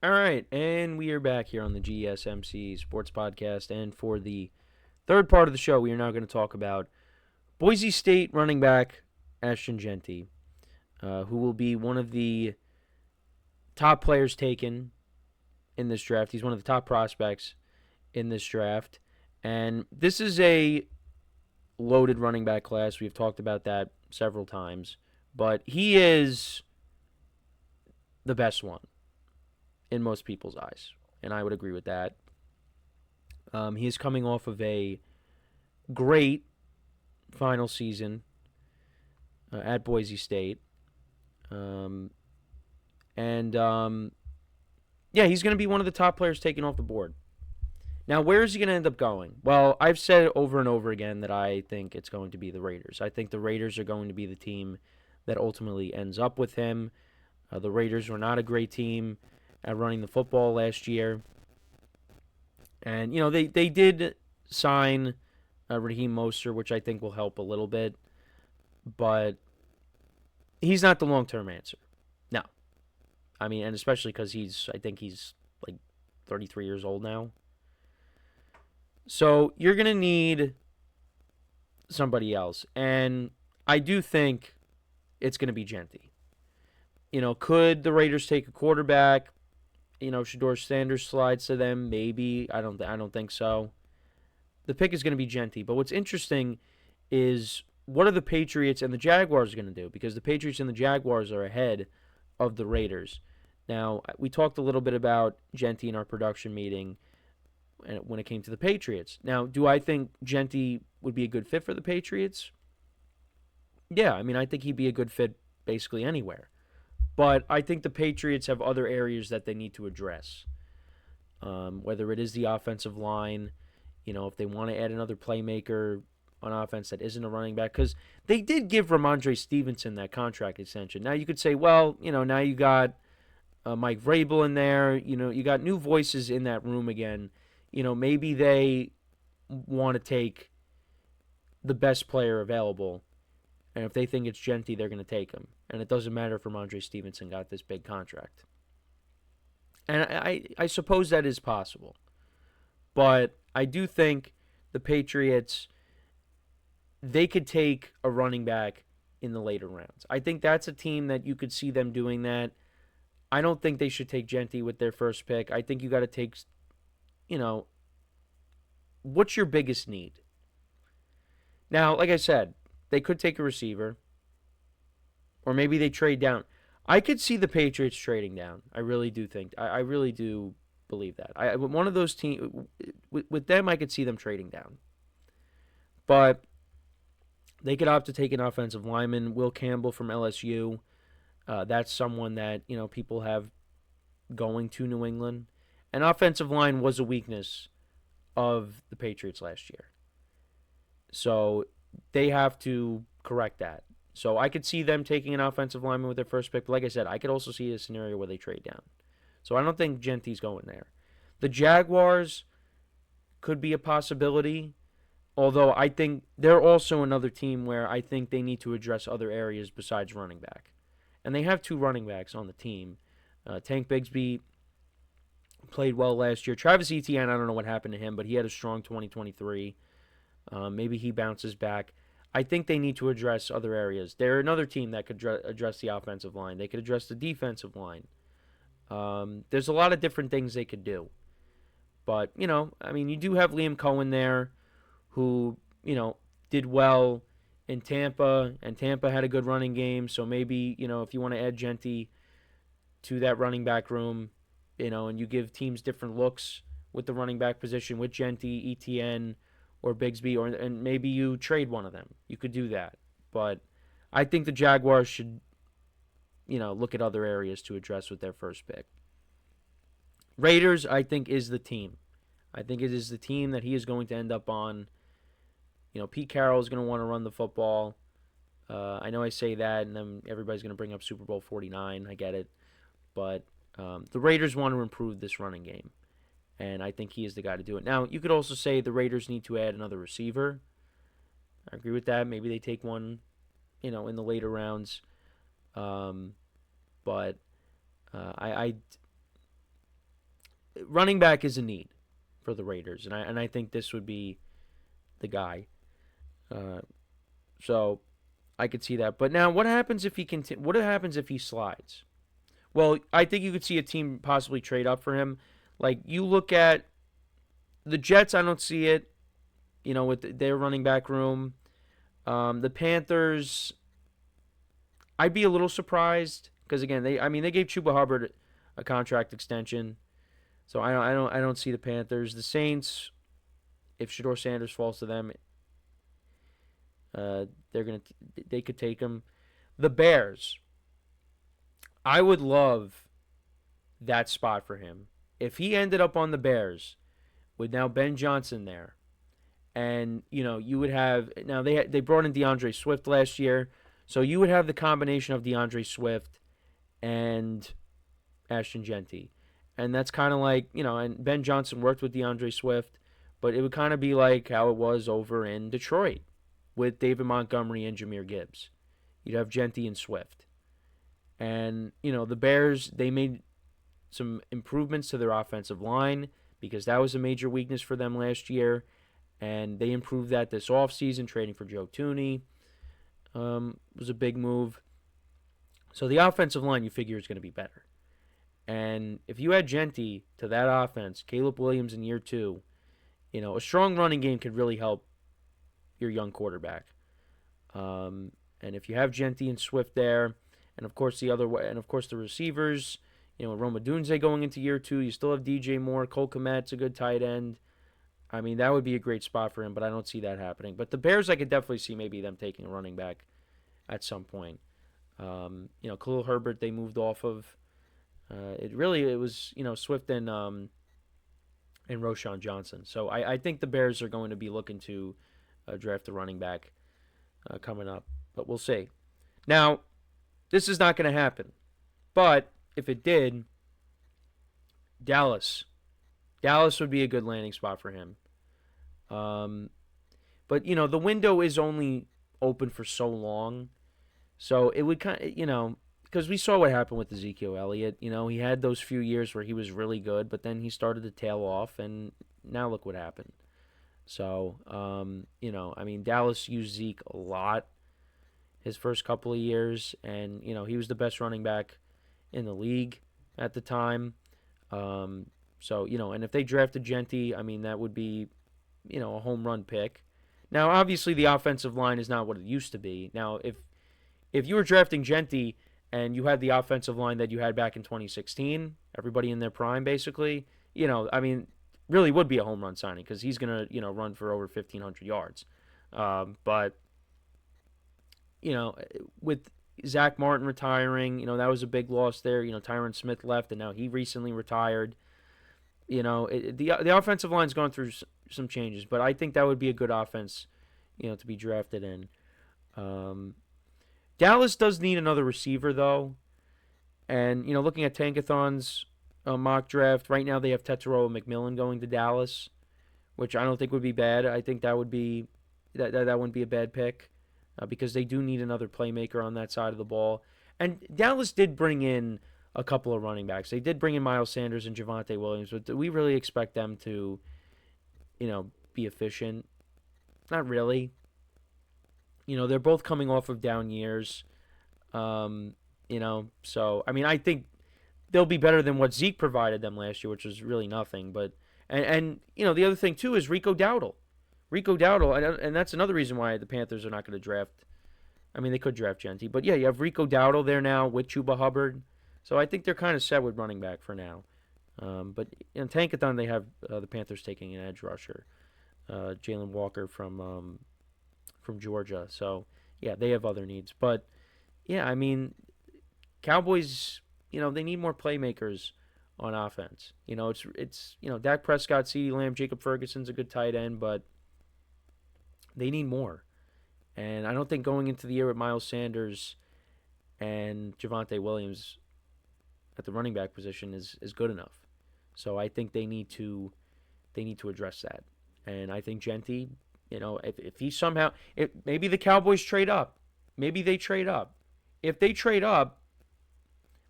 All right, and we are back here on the GSMC Sports Podcast. And for the third part of the show, we are now going to talk about Boise State running back Ashton Jeanty, who will be one of the top players taken in this draft. He's one of the top prospects in this draft. And this is a loaded running back class. We've talked about that several times. But he is the best one in most people's eyes. And I would agree with that. He is coming off of a great final season at Boise State. Yeah, he's going to be one of the top players taken off the board. Now, where is he going to end up going? Well, I've said over and over again that I think it's going to be the Raiders. I think the Raiders are going to be the team that ultimately ends up with him. The Raiders were not a great team at running the football last year. And, they did sign Raheem Mostert, which I think will help a little bit. But he's not the long-term answer. No. I mean, and especially because I think he's like 33 years old now. So you're going to need somebody else. And I do think it's going to be Jeanty. Could the Raiders take a quarterback? Shedeur Sanders slides to them? Maybe. I don't think so. The pick is going to be Jeanty. But what's interesting is what are the Patriots and the Jaguars going to do? Because the Patriots and the Jaguars are ahead of the Raiders. Now, we talked a little bit about Jeanty in our production meeting when it came to the Patriots. Now, do I think Jeanty would be a good fit for the Patriots? Yeah, I mean, I think he'd be a good fit basically anywhere. But I think the Patriots have other areas that they need to address. Whether it is the offensive line, if they want to add another playmaker on offense that isn't a running back. Because they did give Ramondre Stevenson that contract extension. Now you could say, well, now you got Mike Vrabel in there. You got new voices in that room again. Maybe they want to take the best player available. And if they think it's Jeanty, they're going to take him. And it doesn't matter if Ramondre Stevenson got this big contract. And I suppose that is possible. But I do think the Patriots, they could take a running back in the later rounds. I think that's a team that you could see them doing that. I don't think they should take Jeanty with their first pick. I think you got to take, what's your biggest need? Now, like I said, they could take a receiver, or maybe they trade down. I could see the Patriots trading down. I really do think. I really do believe that. One of those teams, with them, I could see them trading down. But they could opt to take an offensive lineman, Will Campbell from LSU. That's someone that people have going to New England. And offensive line was a weakness of the Patriots last year. So they have to correct that. So I could see them taking an offensive lineman with their first pick. But like I said, I could also see a scenario where they trade down. So I don't think Jeanty's going there. The Jaguars could be a possibility. Although I think they're also another team where I think they need to address other areas besides running back. And they have two running backs on the team. Tank Bigsby played well last year. Travis Etienne, I don't know what happened to him, but he had a strong 2023. Maybe he bounces back. I think they need to address other areas. They're another team that could address the offensive line. They could address the defensive line. There's a lot of different things they could do. But, you do have Liam Cohen there who, did well in Tampa, and Tampa had a good running game. So maybe, if you want to add Jeanty to that running back room, and you give teams different looks with the running back position with Jeanty, ETN, or Bigsby, and maybe you trade one of them. You could do that. But I think the Jaguars should, look at other areas to address with their first pick. Raiders, I think, is the team. I think it is the team that he is going to end up on. Pete Carroll is going to want to run the football. I know I say that, and then everybody's going to bring up Super Bowl 49. I get it. But the Raiders want to improve this running game. And I think he is the guy to do it. Now, you could also say the Raiders need to add another receiver. I agree with that. Maybe they take one, in the later rounds. But I running back is a need for the Raiders, and I think this would be the guy. So I could see that. But now, what happens if what happens if he slides? Well, I think you could see a team possibly trade up for him. Like, you look at the Jets, I don't see it, with their running back room. The Panthers, I'd be a little surprised because, again, they gave Chuba Hubbard a contract extension, so I don't see the Panthers. The Saints, if Shedeur Sanders falls to them, they could take him. The Bears, I would love that spot for him. If he ended up on the Bears with now Ben Johnson there, and you would have now they brought in DeAndre Swift last year, so you would have the combination of DeAndre Swift and Ashton Jeanty, and that's kind of like and Ben Johnson worked with DeAndre Swift, but it would kind of be like how it was over in Detroit with David Montgomery and Jahmyr Gibbs. You'd have Jeanty and Swift. And, the Bears, they made some improvements to their offensive line because that was a major weakness for them last year. And they improved that this offseason, trading for Joe Thuney. Was a big move. So the offensive line, you figure, is going to be better. And if you add Jeanty to that offense, Caleb Williams in year 2, a strong running game could really help your young quarterback. And if you have Jeanty and Swift there, and of course the receivers, Roma Dunze going into year 2, you still have DJ Moore, Cole Kmet's a good tight end. I mean, that would be a great spot for him, but I don't see that happening. But the Bears, I could definitely see maybe them taking a running back at some point. Khalil Herbert, they moved off of. It was Swift and Roschon Johnson. So I think the Bears are going to be looking to draft a running back coming up, but we'll see. Now, this is not going to happen, but if it did, Dallas would be a good landing spot for him. But the window is only open for so long, so it would kind of because we saw what happened with Ezekiel Elliott. He had those few years where he was really good, but then he started to tail off, and now look what happened. So, Dallas used Zeke a lot his first couple of years, and, he was the best running back in the league at the time. And if they drafted Jeanty, that would be, a home run pick. Now, obviously, the offensive line is not what it used to be. Now, if you were drafting Jeanty and you had the offensive line that you had back in 2016, everybody in their prime, basically, really would be a home run signing because he's going to, run for over 1,500 yards. But, with Zach Martin retiring, that was a big loss there. Tyron Smith left, and now he recently retired. The offensive line's gone through some changes, but I think that would be a good offense, to be drafted in. Dallas does need another receiver, though. And, looking at Tankathon's mock draft, right now they have Tetairoa McMillan going to Dallas, which I don't think would be bad. I think that would be that wouldn't be a bad pick because they do need another playmaker on that side of the ball. And Dallas did bring in a couple of running backs. They did bring in Miles Sanders and Javonte Williams, but do we really expect them to, be efficient? Not really. They're both coming off of down years. So, I think they'll be better than what Zeke provided them last year, which was really nothing. But and the other thing, too, is Rico Dowdle. And that's another reason why the Panthers are not going to draft. They could draft Jeanty. But, yeah, you have Rico Dowdle there now with Chuba Hubbard. So I think they're kind of set with running back for now. But in Tankathon, they have the Panthers taking an edge rusher, Jalen Walker from Georgia. So, yeah, they have other needs. But, yeah, Cowboys, they need more playmakers on offense. It's Dak Prescott, CeeDee Lamb, Jacob Ferguson's a good tight end, but they need more. And I don't think going into the year with Miles Sanders and Javonte Williams at the running back position is good enough. So I think they need to address that. And I think Jeanty, if he somehow, maybe the Cowboys trade up. Maybe they trade up. If they trade up,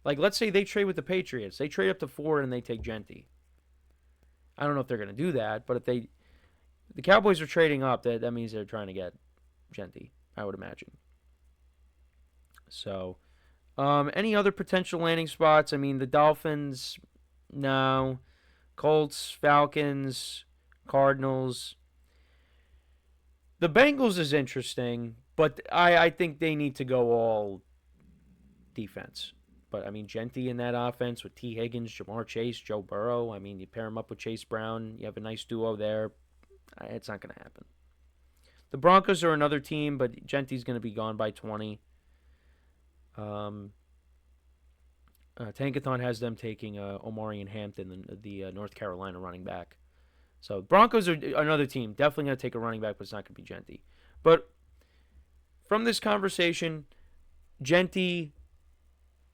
like let's say they trade with the Patriots, they trade up to 4 and they take Jeanty. I don't know if they're going to do that, but if the Cowboys are trading up, that means they're trying to get Jeanty, I would imagine. So, any other potential landing spots? I mean, the Dolphins, no. Colts, Falcons, Cardinals. The Bengals is interesting, but I think they need to go all defense. But I mean, Jeanty in that offense with T. Higgins, Jamar Chase, Joe Burrow. I mean, you pair him up with Chase Brown. You have a nice duo there. It's not going to happen. The Broncos are another team, but Jeanty's going to be gone by 20. Tankathon has them taking Omari and Hampton, the North Carolina running back. So Broncos are another team. Definitely going to take a running back, but it's not going to be Jeanty. But from this conversation, Jeanty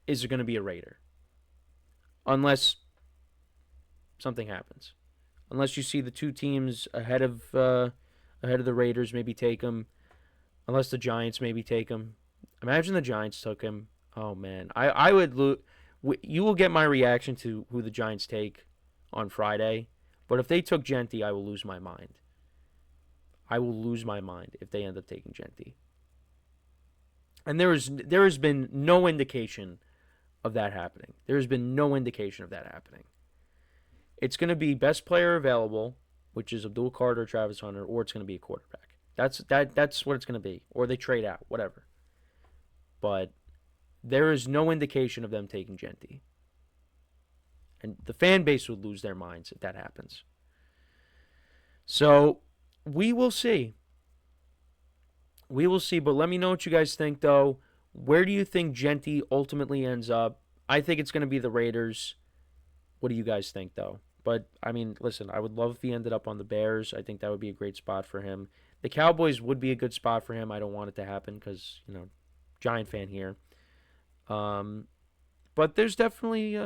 is going to be a Raider. Unless something happens. Unless you see the two teams ahead of the Raiders maybe take him. Unless the Giants maybe take him. Imagine the Giants took him. Oh, man. I would you will get my reaction to who the Giants take on Friday. But if they took Jeanty, I will lose my mind. I will lose my mind if they end up taking Jeanty. And there has been no indication of that happening. There has been no indication of that happening. It's going to be best player available, which is Abdul Carter, Travis Hunter, or it's going to be a quarterback. That's what it's going to be. Or they trade out, whatever. But there is no indication of them taking Jeanty. And the fan base would lose their minds if that happens. So we will see. We will see. But let me know what you guys think, though. Where do you think Jeanty ultimately ends up? I think it's going to be the Raiders. What do you guys think, though? But, I mean, listen, I would love if he ended up on the Bears. I think that would be a great spot for him. The Cowboys would be a good spot for him. I don't want it to happen because, Giant fan here. But there's definitely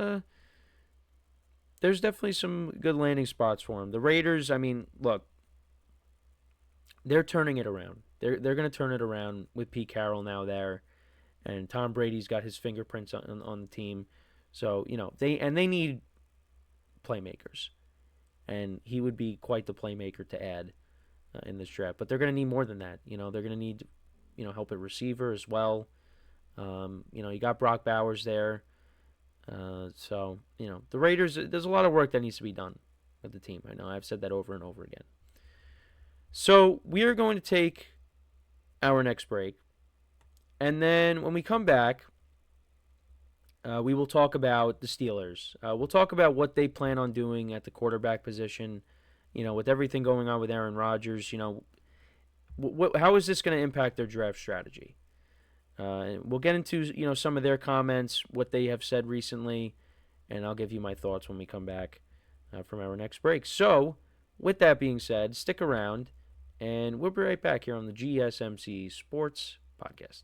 some good landing spots for him. The Raiders, I mean, look, they're turning it around. They're going to turn it around with Pete Carroll now there, and Tom Brady's got his fingerprints on the team. So they need playmakers, and he would be quite the playmaker to add in this draft. But they're going to need more than that. They're going to need help at receiver as well. You got Brock Bowers there. So, the Raiders, there's a lot of work that needs to be done with the team. I know I've said that over and over again. So, we are going to take our next break. And then when we come back, we will talk about the Steelers. We'll talk about what they plan on doing at the quarterback position. With everything going on with Aaron Rodgers, how is this going to impact their draft strategy? We'll get into some of their comments, what they have said recently, and I'll give you my thoughts when we come back from our next break. So, with that being said, stick around, and we'll be right back here on the GSMC Sports Podcast.